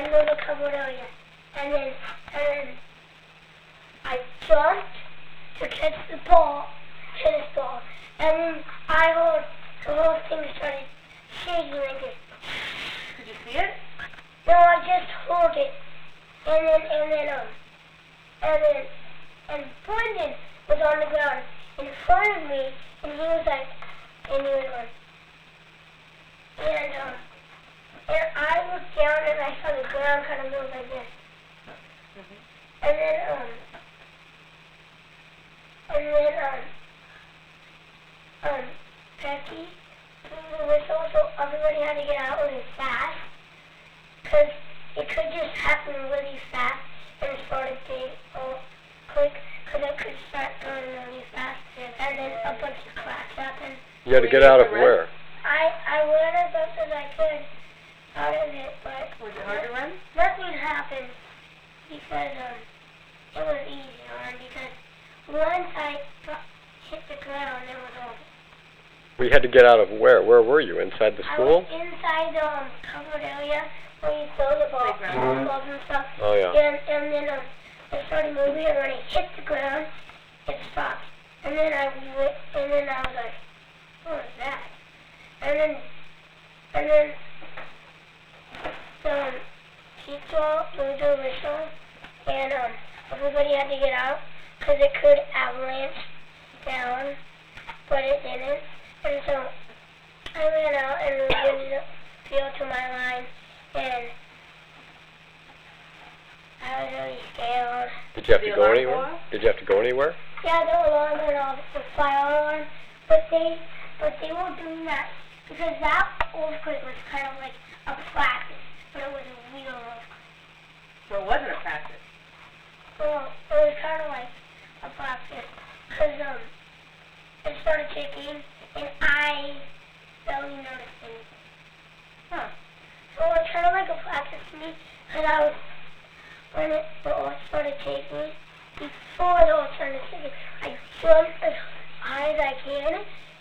under the covered area. And then I jumped to catch the ball, tennis ball. And then the whole thing started shaking like this. Did you see it? No, I just hold it. And Brendan was on the ground in front of me, and he was like, and I looked down and I saw the ground kind of move like this. And then Becky blew the whistle, so everybody had to get out really fast, because it could just happen really fast and start a big quick, because it could start going really fast, and then a bunch of cracks happen. You had to get out of where? I ran as best as I could out of it, but Was it hard to run? nothing happened because it was easy to run, because once I hit the ground, it was over. We had to get out of where? Where were you? Inside the school? I was inside the covered area where you throw the ball, balls and stuff. Oh, yeah. And then I started moving, and when I hit the ground, it stopped. And then I was like, what was that? And then the teacher blew the whistle, and everybody had to get out because it could avalanche down, but it didn't. And so I ran out and moved the field to my line, and I was really scared. Did you have to go anywhere? Did you have to go anywhere? Yeah, the alarm went off, the fire alarm, but they were doing that because that earthquake was kind of like a practice, but it was a real earthquake. So it wasn't a practice. Well, it was kind of like a practice because it started shaking and I barely noticed anything. Huh. So it was kind of like a practice to me because when the earth started shaking, before the earth started shaking, I jumped as high as I can,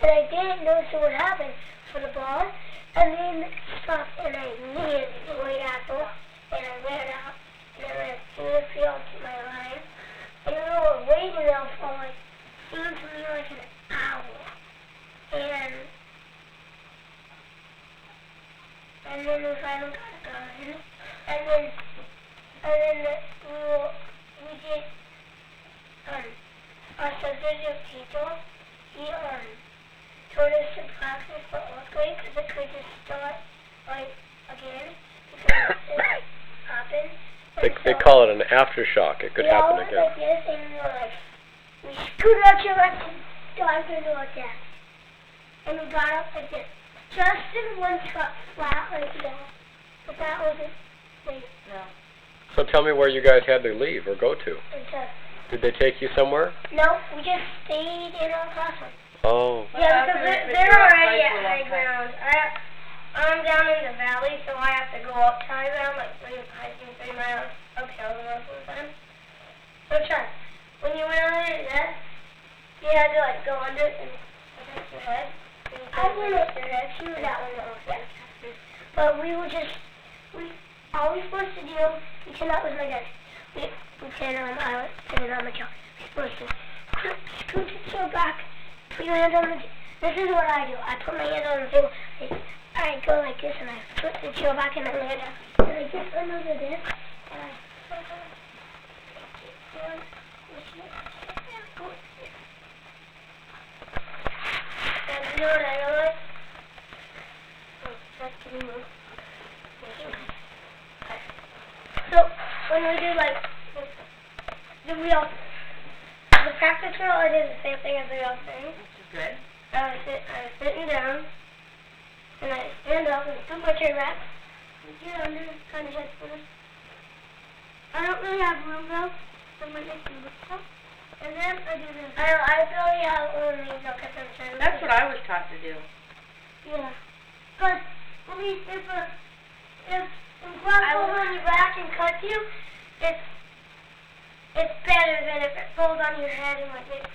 and I didn't notice what would happen for the ball, and then it stopped, and I landed right after, and I ran out, and I ran through the field to my line, and we were waiting there for like, seemed to me like an hour, and then we finally got going, and then we did, our substitute teacher, he told us to practice for earthquake because it could just start like again because it happened. They call it an aftershock. It could happen again. We all like this and we were like, we scooted out your legs and dived into our desk. And we got up like this. Just in one spot, flat like this. But that wasn't safe. No. So tell me where you guys had to leave or go to. Did they take you somewhere? No, we just stayed in our classroom. Oh. Yeah, because they're already at high ground. I'm down in the valley, so I have to go up to high ground, like hiking 3 miles uphill most of the time. So try. When you went under your desk, you had to like go under and protect your head. I went up your head too, that one that was desk. But all we were supposed to do, pretend that was my desk. I was sitting on the couch. We're supposed to scoot it so back. Put your hands on the table. This is what I do. I put my hands on the table. I go like this, and I put the chair back, and I lay down. And I get under the desk, and I keep going. And you know what I realized? So when we do like the practice drill, I did the same thing as the real thing. Which is good. I was sitting down, and I stand up and put my chair back, and get under, kind of head first. I don't really have room though, so my neck can look up. And then I do this. I barely have room to look at them. That's what I was taught to do. Yeah. Because if grass falls on your back and cuts you, it's better than if it falls on your head and like it